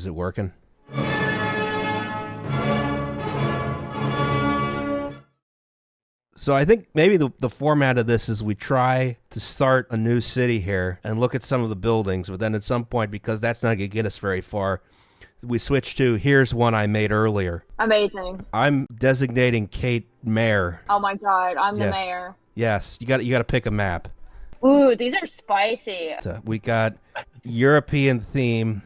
Is it working? So I think maybe the format of this is we try to start a new city here and look at some of the buildings, but then at some point, because that's not going to get us very far, we switch to here's one I made earlier. Amazing. I'm designating Kate mayor. Oh my god, I'm the mayor. Yes, you got to pick a map. Ooh, these are spicy. So we got European theme.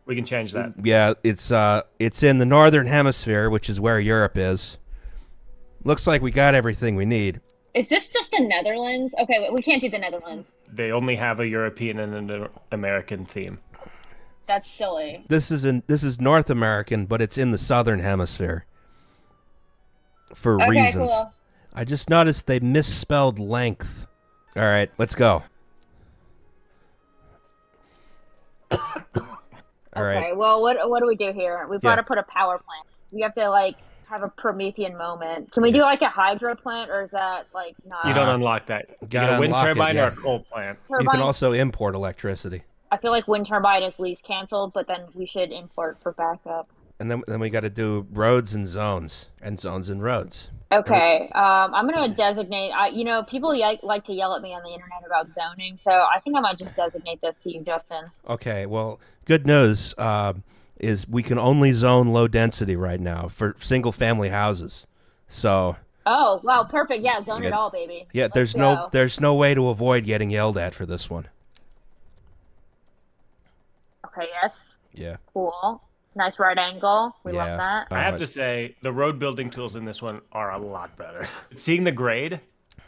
We can change that. Yeah, it's in the northern hemisphere, which is where Europe is. Looks like we got everything we need. Is this just the Netherlands? Okay, wait, we can't do the Netherlands. They only have a European and an American theme. That's silly. This is North American, but it's in the southern hemisphere. For reasons. Cool. I just noticed they misspelled length. All right, let's go. All right. Okay, well, what do we do here? We've got to put a power plant. We have to, like, have a Promethean moment. Can we do, like, a hydro plant, or is that, like, not... You don't unlock that. You get a wind turbine or a coal plant. You can also import electricity. I feel like wind turbine is lease canceled, but then we should import for backup. And then we got to do roads and zones and roads. Okay, I'm going to designate, people like to yell at me on the internet about zoning, so I think I might just designate this to you, Justin. Okay, well, good news is we can only zone low density right now for single family houses. So. Oh, wow, perfect. Yeah, zone it all, baby. Yeah, there's no way to avoid getting yelled at for this one. Okay, yes. Yeah. Cool. Nice right angle. We love that. I have to say, the road building tools in this one are a lot better. Seeing the grade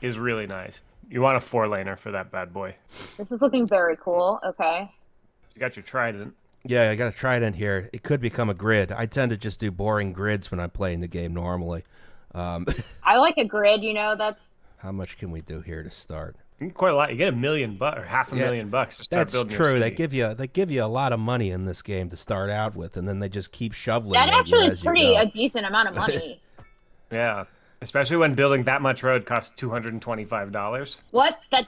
is really nice. You want a 4-laner for that bad boy. This is looking very cool. Okay. You got your trident. Yeah, I got a trident here. It could become a grid. I tend to just do boring grids when I'm playing the game normally. I like a grid, that's... How much can we do here to start? Quite a lot. You get $1 million or $500,000 to start building. That's true. They give you a lot of money in this game to start out with, and then they just keep shoveling. That actually is a decent amount of money. Yeah, especially when building that much road costs $225. What? That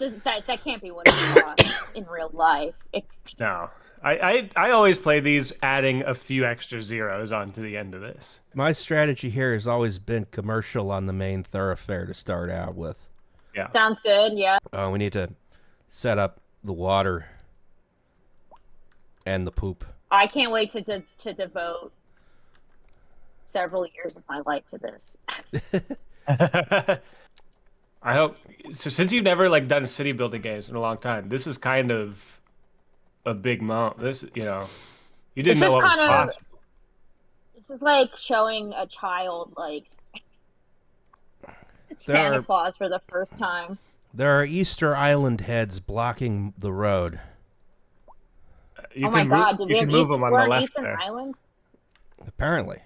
can't be what it costs in real life. No. I always play these adding a few extra zeros onto the end of this. My strategy here has always been commercial on the main thoroughfare to start out with. Yeah. Sounds good, yeah. We need to set up the water and the poop. I can't wait to devote several years of my life to this. I hope so. Since you've never done city building games in a long time, this is kind of a big moment. This, you didn't know what was possible. This is like showing a child Santa Claus for the first time. There are Easter Island heads blocking the road. You can move them on the left Eastern there. Islands? Apparently.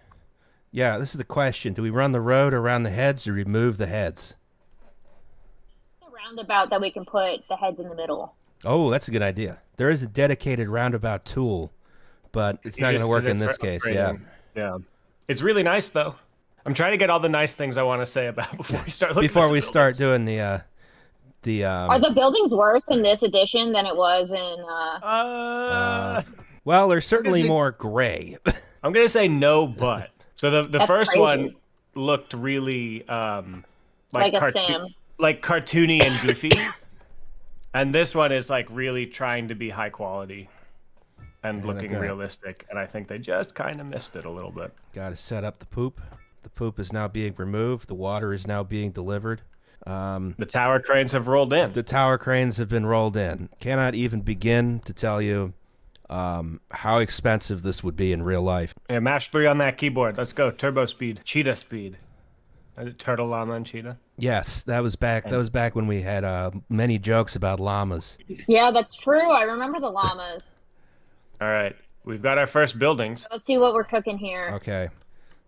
Yeah, this is the question. Do we run the road around the heads or remove the heads? A roundabout that we can put the heads in the middle. Oh, that's a good idea. There is a dedicated roundabout tool, but it's not going to work in this case. Yeah. Yeah. It's really nice, though. I'm trying to get all the nice things I want to say about before we start looking Before we start doing the Are the buildings worse in this edition than it was in well, they're certainly more gray. I'm going to say no, but. So the first one looked really like cartoony and goofy. And this one is really trying to be high quality and looking realistic. And I think they just kind of missed it a little bit. Got to set up the poop. The poop is now being removed. The water is now being delivered. The tower cranes have rolled in. The tower cranes have been rolled in. Cannot even begin to tell you how expensive this would be in real life. Yeah, mash 3 on that keyboard. Let's go. Turbo speed. Cheetah speed. Turtle, llama, and cheetah. Yes, that was back. That was back when we had many jokes about llamas. Yeah, that's true. I remember the llamas. All right, we've got our first buildings. Let's see what we're cooking here. Okay,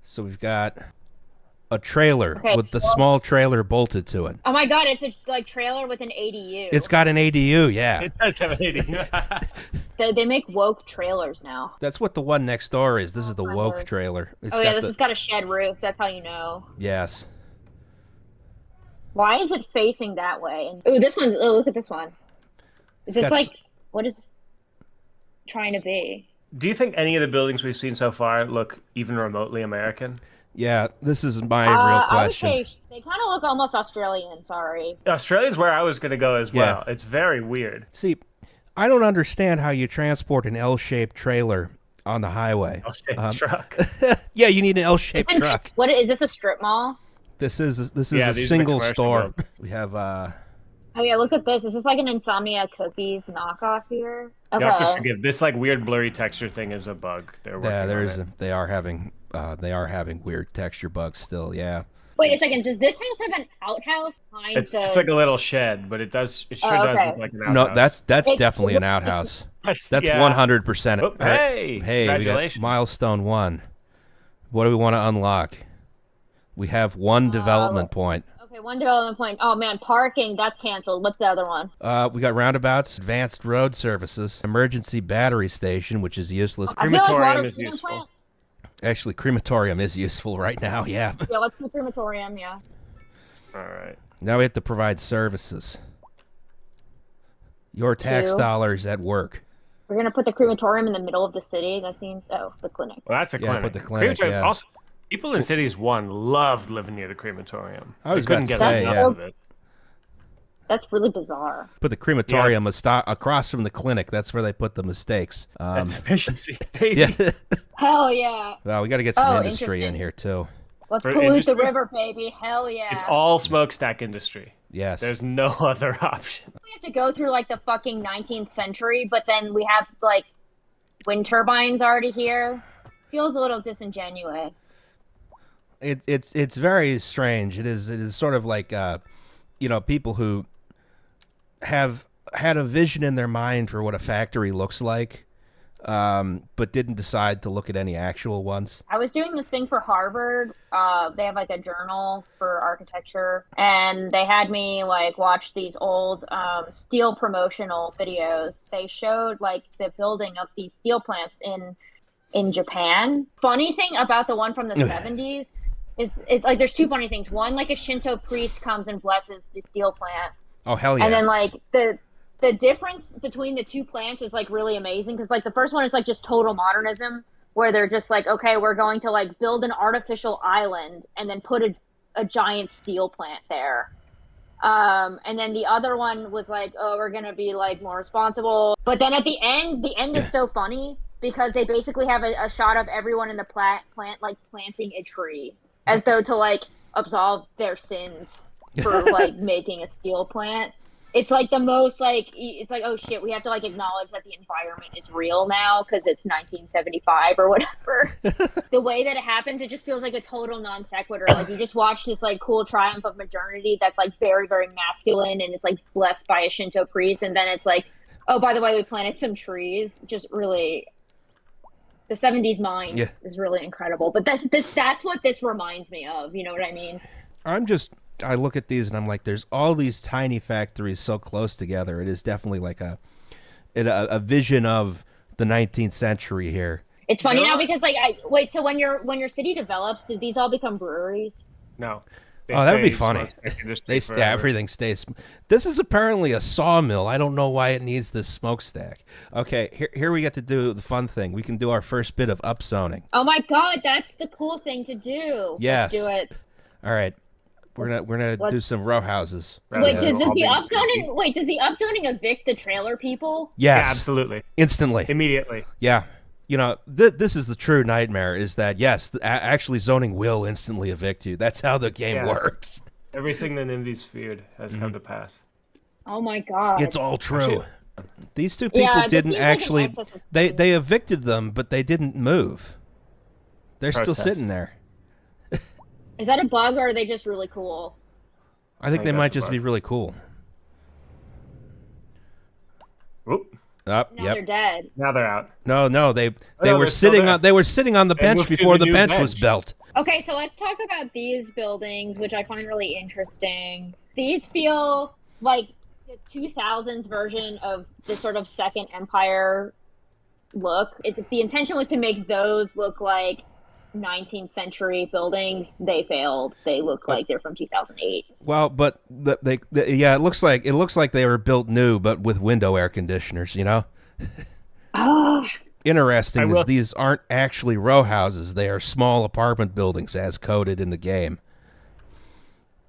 so we've got a trailer with the small trailer bolted to it. Oh my god, it's a trailer with an ADU. It's got an ADU, yeah. It does have an ADU. They make woke trailers now. That's what the one next door is. This is the woke trailer. This has got a shed roof. That's how you know. Yes. Why is it facing that way? Oh, this one. Oh, look at this one. Is this what is it trying to be? Do you think any of the buildings we've seen so far look even remotely American? Yeah, this is my real question. I would say they kind of look almost Australian. Sorry. Australia's where I was going to go as well. It's very weird. See, I don't understand how you transport an L-shaped trailer on the highway. L-shaped truck. Yeah, you need an L-shaped truck. What is this? A strip mall? This is a single store. We have. Oh yeah, look at this. Is this like an Insomnia Cookies knockoff here? Okay. You have to forgive this weird blurry texture thing is a bug. They are having weird texture bugs still. Yeah. Wait a second. Does this house have an outhouse? It's just like a little shed, but it does look like an outhouse. No, that's definitely an outhouse. That's 100%. Oh, hey, we got milestone 1. What do we want to unlock? We have 1 development point. Okay, 1 development point. Oh man, parking, that's canceled. What's the other one? We got roundabouts, advanced road services, emergency battery station, which is useless. Crematorium is useful. Plant? Actually, crematorium is useful right now, yeah. Yeah, let's do crematorium, yeah. All right. Now we have to provide services. Your tax dollars at work. We're going to put the crematorium in the middle of the city. That seems... Oh, the clinic. Well, that's a clinic. Yeah, put the clinic, yeah. Also, people in Cities 1 loved living near the crematorium. I was about to say, yeah. Of it. That's really bizarre. Put the crematorium across from the clinic. That's where they put the mistakes. That's efficiency, baby. Yeah. Hell yeah. Well, we got to get some industry in here, too. Let's pollute the river, baby. Hell yeah. It's all smokestack industry. Yes. There's no other option. We have to go through, like, the fucking 19th century, but then we have, like, wind turbines already here. Feels a little disingenuous. It's very strange. It is sort of like, people who have had a vision in their mind for what a factory looks like, but didn't decide to look at any actual ones. I was doing this thing for Harvard. They have like a journal for architecture, and they had me like watch these old steel promotional videos. They showed like the building of these steel plants in Japan. Funny thing about the one from the 70s is like there's 2 funny things. One, like a Shinto priest comes and blesses the steel plant. Oh, hell yeah. And then like the difference between the 2 plants is like really amazing, because like the first one is like just total modernism, where they're just like, okay, we're going to like build an artificial island and then put a giant steel plant there. And then the other one was like, oh, we're going to be like more responsible. But then at the end is so funny because they basically have a shot of everyone in the plant like planting a tree as though to like absolve their sins for like making a steel plant. It's like the most like, it's like, oh shit, we have to like acknowledge that the environment is real now because it's 1975 or whatever. The way that it happens, it just feels like a total non sequitur. Like you just watch this like cool triumph of modernity that's like very, very masculine, and it's like blessed by a Shinto priest, and then it's like, oh, by the way, we planted some trees. Just really, the 70s mind is really incredible. But that's what this reminds me of. You know what I mean? I look at these and I'm like, there's all these tiny factories so close together. It is definitely like a vision of the 19th century here. It's funny now because like so when your city develops, did these all become breweries? No. That would be funny. Everything stays. This is apparently a sawmill. I don't know why it needs this smokestack. Okay, here we get to do the fun thing. We can do our first bit of upzoning. Oh my god, that's the cool thing to do. Yes. Let's do it. All right. We're gonna do some row houses. Wait, does the upzoning evict the trailer people? Yes, yeah, absolutely, instantly, immediately. Yeah, this is the true nightmare. Is that yes, actually zoning will instantly evict you. That's how the game works. Everything the NIMBYs feared has come to pass. Oh my god, it's all true. These 2 people didn't actually. They evicted them, but they didn't move. They're still sitting there. Is that a bug, or are they just really cool? I think they might just be really cool. Oop. Now they're dead. Now they're out. No, they were sitting on the bench before the bench was built. Okay, so let's talk about these buildings, which I find really interesting. These feel like the 2000s version of the sort of Second Empire look. If the intention was to make those look like 19th century buildings, they failed. They look like they're from 2008. Well, but it looks like they were built new, but with window air conditioners. Oh, interesting is these aren't actually row houses. They are small apartment buildings as coded in the game.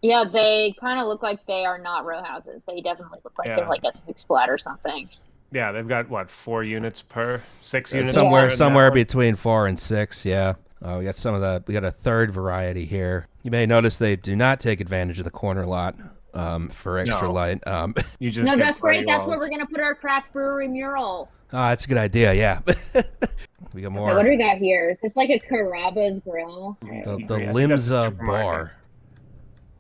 Yeah, they kind of look like they are not row houses. They definitely look like they're like a six flat or something. Yeah, they've got, what, 4 units per? 6 units somewhere between 4 and 6, yeah. We got some of that. We got a third variety here. You may notice they do not take advantage of the corner lot for extra light. You just no, that's great. That's where we're going to put our craft brewery mural. Oh, that's a good idea, yeah. We got more. Okay, what do we got here? Is this like a Carrabba's grill? The Limsa bar.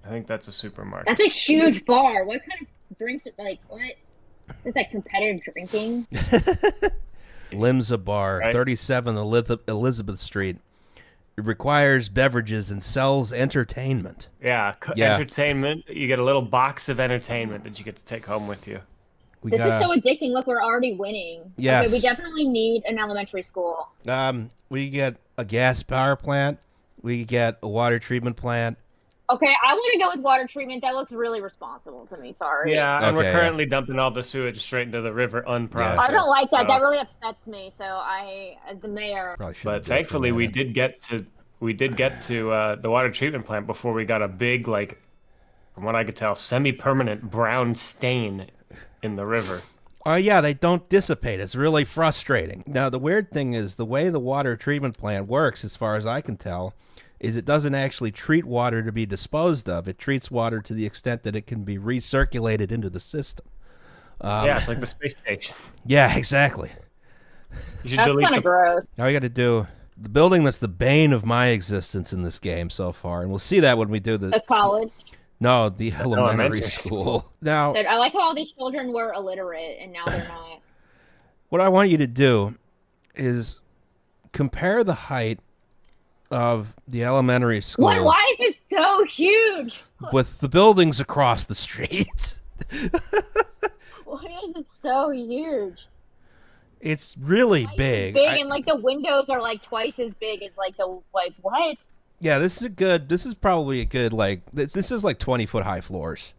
I think that's a supermarket. That's a huge bar. What kind of drinks, like, what? Is that competitive drinking? Limsa bar, right? 37 Elizabeth Street. It requires beverages and sells entertainment. Yeah, entertainment. You get a little box of entertainment that you get to take home with you. This is so addicting. Look, we're already winning. Yes. Okay, we definitely need an elementary school. We get a gas power plant. We get a water treatment plant. Okay, I want to go with water treatment. That looks really responsible to me. Sorry. Yeah, and we're currently dumping all the sewage straight into the river unprocessed. I don't like that. That really upsets me. So I, as the mayor. But thankfully, we did get to the water treatment plant before we got a big, like, from what I could tell, semi-permanent brown stain in the river. Oh, yeah, they don't dissipate. It's really frustrating. Now, the weird thing is the way the water treatment plant works, as far as I can tell, is it doesn't actually treat water to be disposed of. It treats water to the extent that it can be recirculated into the system. Yeah, it's like the space station. Yeah, exactly. That's kind of gross. Now we got to do the building that's the bane of my existence in this game so far, and we'll see that when we do the college. No, the elementary school. Now, I like how all these children were illiterate, and now they're not. What I want you to do is compare the height of the elementary school. Why is it so huge? With the buildings across the street. Why is it so huge? It's really big. And like the windows are like twice as big as like what? Yeah, this is probably a good, like, this is like 20-foot high floors,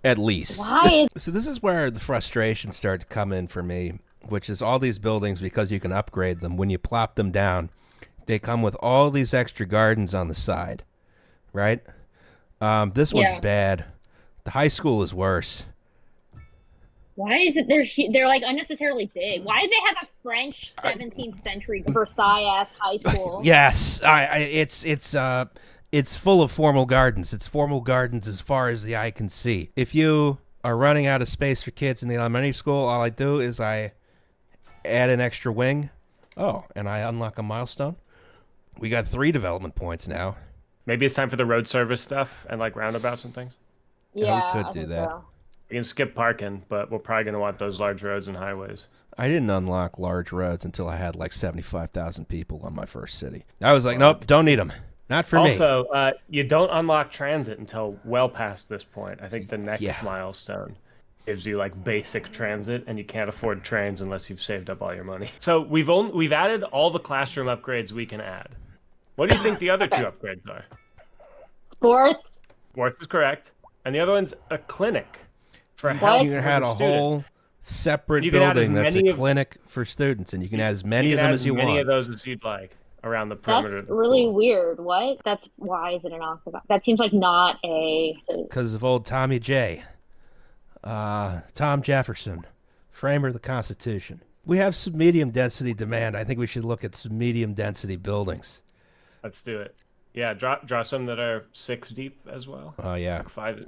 at least. Why? So this is where the frustrations start to come in for me, which is all these buildings, because you can upgrade them, when you plop them down, they come with all these extra gardens on the side, right? This one's bad. The high school is worse. Why is it they're like unnecessarily big? Why did they have a French 17th century Versailles high school? Yes, it's full of formal gardens. It's formal gardens as far as the eye can see. If you are running out of space for kids in the elementary school, all I do is I add an extra wing. Oh, and I unlock a milestone. We got 3 development points now. Maybe it's time for the road service stuff and like roundabouts and things. Yeah, we could do that. So. We can skip parking, but we're probably going to want those large roads and highways. I didn't unlock large roads until I had like 75,000 people on my first city. I was like, nope, don't need them. Not for me. Also, you don't unlock transit until well past this point. I think the next milestone gives you like basic transit, and you can't afford trains unless you've saved up all your money. So we've added all the classroom upgrades we can add. What do you think the other 2 upgrades are? Sports. Sports is correct, and the other one's a clinic for health. You had a whole separate building that's a clinic for students, and you can add as many of them as you want. Many of those as you'd like around the perimeter. That's really weird. What? Why is it an octagon? That seems like not a. Because of old Tommy J. Tom Jefferson, framer of the Constitution. We have some medium density demand. I think we should look at some medium density buildings. Let's do it. Yeah, draw some that are 6 deep as well. Oh yeah, like 5,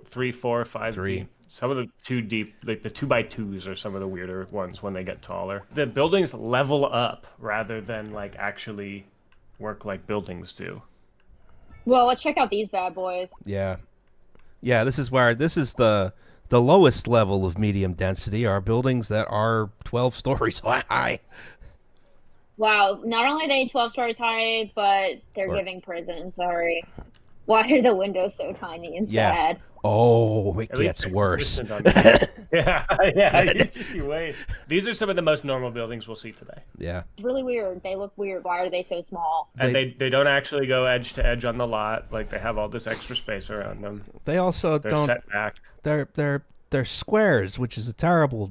3, 4, 5 deep. Some of the 2 deep, like the 2x2s, are some of the weirder ones when they get taller. The buildings level up rather than like actually work like buildings do. Well, let's check out these bad boys. Yeah. This is the lowest level of medium density are buildings that are 12 stories high. Wow, not only are they 12 stories high, but they're giving prison. Sorry. Why are the windows so tiny and sad? Oh, it gets worse. You wait. These are some of the most normal buildings we'll see today. Yeah. It's really weird. They look weird. Why are they so small? And they don't actually go edge to edge on the lot. Like, they have all this extra space around them. They also They're set back. They're they're squares, which is a terrible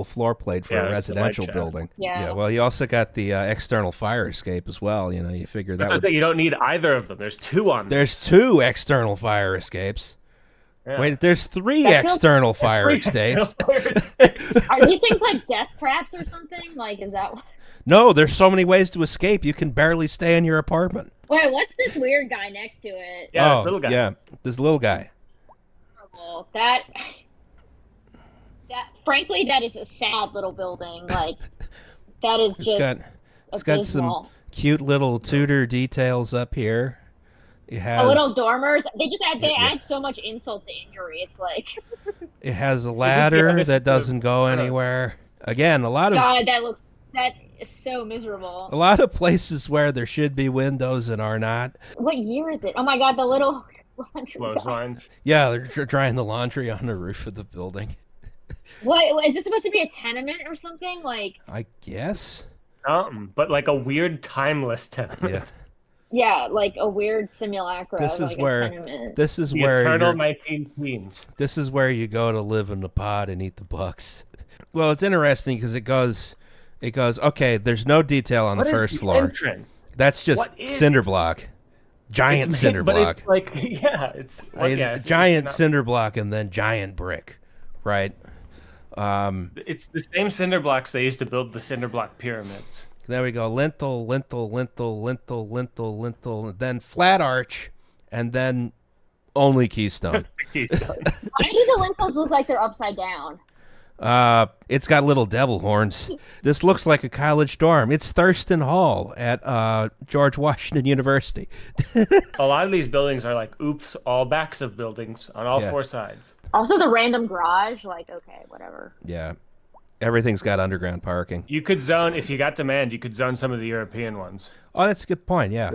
floor plate for a residential building. Yeah. Well, you also got the external fire escape as well. You know, you figure that. You don't need either of them. There's two on. There's two external fire escapes. Yeah. Wait, there's three external fire escapes. Are these things like death traps or something? Like, is that? No, there's so many ways to escape. You can barely stay in your apartment. Wait, what's this weird guy next to it? Yeah, little guy. Yeah, this little guy. Oh, that. Frankly, that is a sad little building. Like, that is it's got some cute little Tudor details up here. It has little dormers. They add so much insult to injury. It's like it has a ladder that doesn't go anywhere. Again, a lot of that is so miserable. A lot of places where there should be windows and are not. What year is it? Oh my god, the little laundry clotheslines. Yeah, they're drying the laundry on the roof of the building. What is this supposed to be, a tenement or something? Like, I guess. But like a weird timeless tenement. Yeah. Yeah, like a weird simulacra. This is where eternal 19 teens. This is where you go to live in the pod and eat the bugs. Well, it's interesting because it goes. Okay, there's no detail on the first floor. Entrance? That's just cinder block, giant cinder block. It's giant cinder block and then giant brick, right? It's the same cinder blocks they used to build the cinder block pyramids. There we go. Lintel, and then flat arch, and then only keystone. Why do the lintels look like they're upside down? It's got little devil horns. This looks like a college dorm. It's Thurston Hall at George Washington University. A lot of these buildings are like all backs of buildings on all four sides. Also the random garage, like, okay, whatever. Yeah. Everything's got underground parking. You could zone, if you got demand, you could zone some of the European ones. Oh, that's a good point, yeah.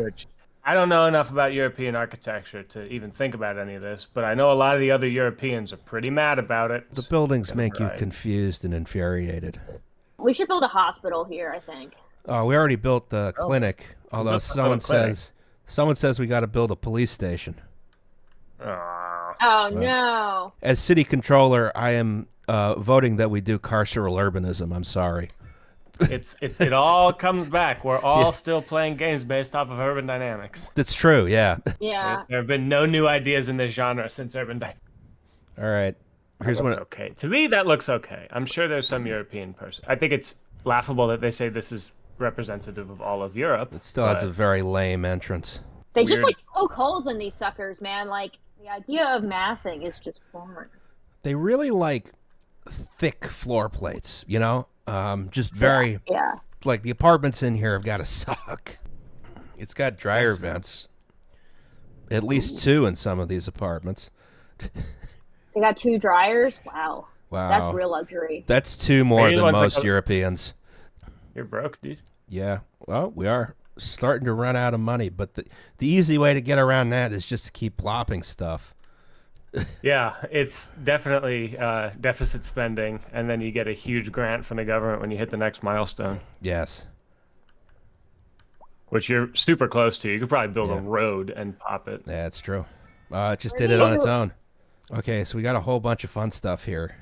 I don't know enough about European architecture to even think about any of this, but I know a lot of the other Europeans are pretty mad about it. The buildings make you confused and infuriated. We should build a hospital here, I think. Oh, we already built the clinic, although someone says we got to build a police station. Oh, no. As city controller, I am voting that we do carceral urbanism. I'm sorry. It all comes back. We're all still playing games based off of urban dynamics. That's true, yeah. Yeah. There have been no new ideas in this genre since urban dynamics. All right. Here's one. Okay. To me, that looks okay. I'm sure there's some European person. I think it's laughable that they say this is representative of all of Europe. It still has a very lame entrance. They just like poke holes in these suckers, man. Like, the idea of massing is just foreign. They really like thick floor plates, you know? Just very, like the apartments in here have got to suck. It's got dryer vents. At least two in some of these apartments. They got 2 dryers? Wow. That's real luxury. That's 2 more than most Europeans. You're broke, dude. Yeah. Well, we are starting to run out of money, but the easy way to get around that is just to keep plopping stuff. Yeah, it's definitely deficit spending, and then you get a huge grant from the government when you hit the next milestone. Yes. Which you're super close to. You could probably build a road and pop it. Yeah, that's true. It just did it on its own. Okay, so we got a whole bunch of fun stuff here.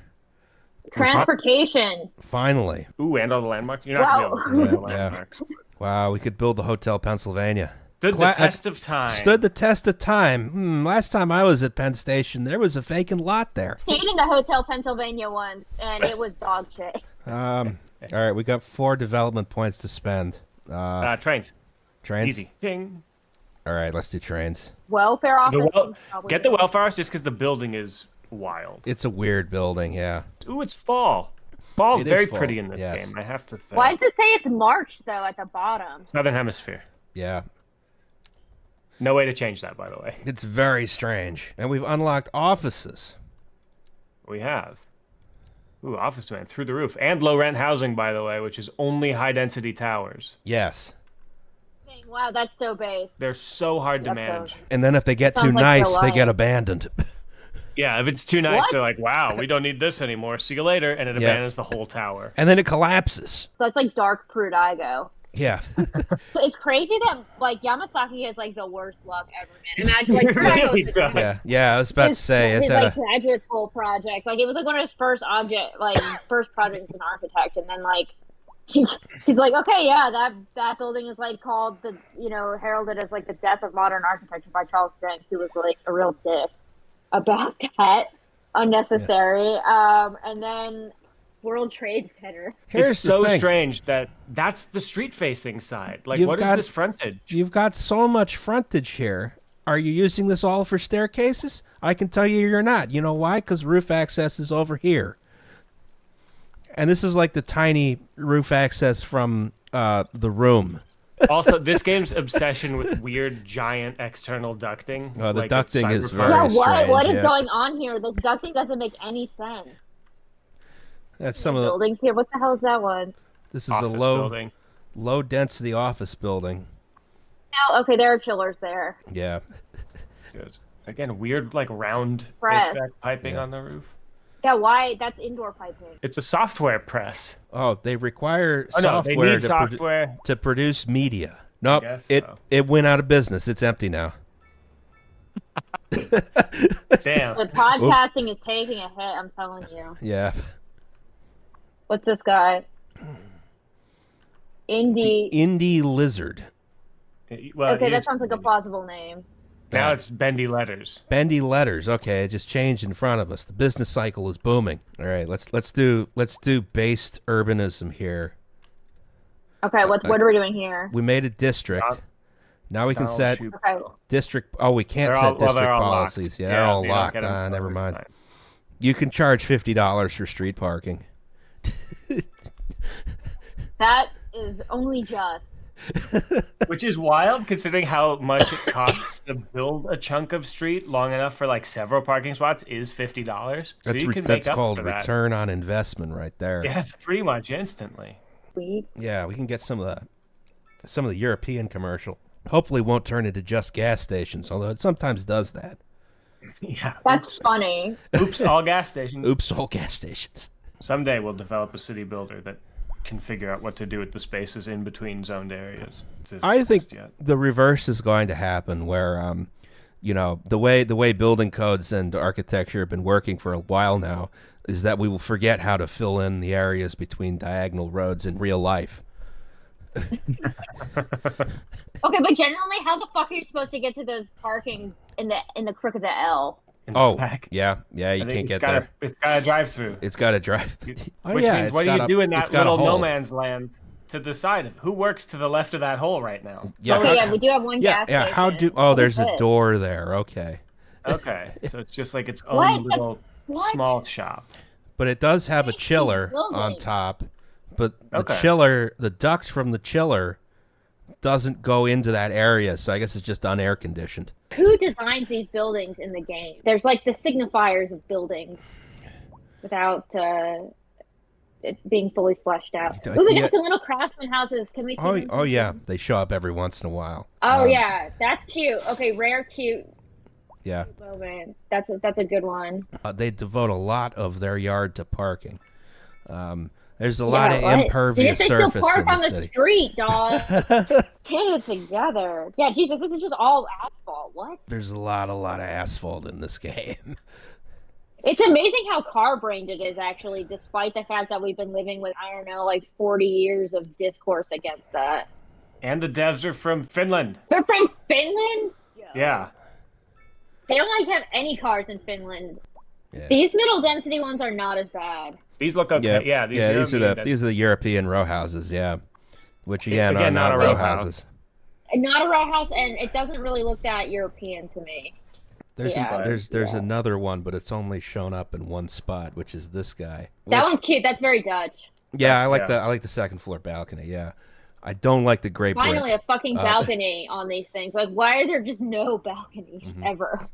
Transportation. Finally. Ooh, and all the landmarks? You're not going to be able to build landmarks. Wow, we could build the Hotel Pennsylvania. Stood the test of time. Stood the test of time. Last time I was at Penn Station, there was a vacant lot there. Stayed in the Hotel Pennsylvania once, and it was dog shit. All right, we got 4 development points to spend. Trains. Trains? Easy. Ding. All right, let's do trains. Welfare office. Get the welfare office just because the building is wild. It's a weird building, yeah. Ooh, it's fall. Fall, very pretty in this game, I have to say. Why does it say it's March, though, at the bottom? Southern Hemisphere. Yeah. No way to change that, by the way. It's very strange. And we've unlocked offices. We have. Ooh, office demand through the roof. And low rent housing, by the way, which is only high density towers. Yes. Wow, that's so base. They're so hard to manage. And then if they get too nice, they get abandoned. Yeah, if it's too nice, they're like, wow, we don't need this anymore. See you later. And it abandons the whole tower. And then it collapses. So it's like Dark Prudigo. Yeah. So it's crazy that like Yamasaki has like the worst luck ever, man. Imagine like Really does. Yeah. I was about to say, his like graduate school project. Like it was like one of his first first projects as an architect, and then like he's like, okay, yeah, that building is like called heralded as like the death of modern architecture by Charles Banks, who was like a real dick about that, unnecessary. Yeah. And then World Trade Center. It's so strange that's the street-facing side. Like, what is this frontage? You've got so much frontage here. Are you using this all for staircases? I can tell you you're not. You know why? Because roof access is over here. And this is like the tiny roof access from the room. Also, this game's obsession with weird, giant external ducting. Oh, the ducting is very strange. What is going on here? This ducting doesn't make any sense. That's some of the buildings here. What the hell is that one? This is a low density office building. Oh, okay, there are chillers there. Yeah. Again, weird like round HVAC piping on the roof. Yeah, why? That's indoor piping. It's a software press. Oh, they require software to produce media. Nope, it went out of business. It's empty now. Damn. The podcasting is taking a hit, I'm telling you. Yeah. What's this guy? Indie Lizard. Well, okay, that sounds like a plausible name. Now it's Bendy Letters. Bendy Letters. Okay, it just changed in front of us. The business cycle is booming. All right, let's do based urbanism here. Okay, what are we doing here? We made a district. Now we can set district. Oh, we can't set district policies. Yeah, they're all locked. Never mind. You can charge $50 for street parking. That is only just. Which is wild considering how much it costs to build a chunk of street long enough for like several parking spots is $50. So you can that's called return on investment right there. Yeah, pretty much instantly. Yeah, we can get some of the European commercial. Hopefully it won't turn into just gas stations, although it sometimes does that. Yeah. That's funny. Oops, all gas stations. Oops, all gas stations. Someday we'll develop a city builder that can figure out what to do with the spaces in between zoned areas. I think the reverse is going to happen, where the way building codes and architecture have been working for a while now is that we will forget how to fill in the areas between diagonal roads in real life. Okay, but generally, how the fuck are you supposed to get to those parking in the crook of the L? Yeah, you can't get there. It's got a drive-through. It's got a drive. Which means, what do you do in that little no man's land to the side of? Who works to the left of that hole right now? Yeah, we do have one gas station. There's a door there. Okay, so it's just like its own little small shop. But it does have a chiller on top. But the duct from the chiller doesn't go into that area, so I guess it's just unair conditioned. Who designs these buildings in the game? There's like the signifiers of buildings without it being fully fleshed out. Ooh, we got some little craftsman houses. Can we see them? Oh yeah, they show up every once in a while. Oh yeah, that's cute. Okay, rare cute. Yeah. Oh man, that's a good one. They devote a lot of their yard to parking. There's a lot of impervious surface in the city. They still park on the street, dog. Get it together. Yeah, Jesus, this is just all asphalt. What? There's a lot of asphalt in this game. It's amazing how carbrained it is, actually, despite the fact that we've been living with, 40 years of discourse against that. And the devs are from Finland. They're from Finland? Yeah. They don't have any cars in Finland. Yeah. These middle density ones are not as bad. These look okay. Yeah, these are the European row houses, which again are not row houses. Not a row house, and it doesn't really look that European to me. There's another one, but it's only shown up in one spot, which is this guy. That one's cute. That's very Dutch. Yeah, I like the second floor balcony. Yeah, I don't like the great. Finally, a fucking balcony on these things. Like, why are there just no balconies ever?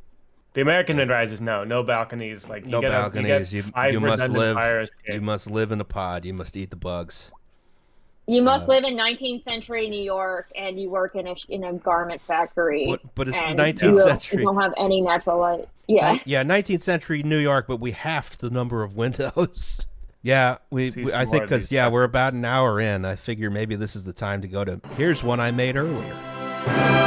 The American mid-rise is no balconies. Like no balconies. You must live. You must live in a pod. You must eat the bugs. You must live in 19th century New York, and you work in a garment factory. But it's 19th century. You don't have any natural light. Yeah. Yeah, 19th century New York, but we halved the number of windows. Yeah, I think because we're about an hour in. I figure maybe this is the time to go to. Here's one I made earlier.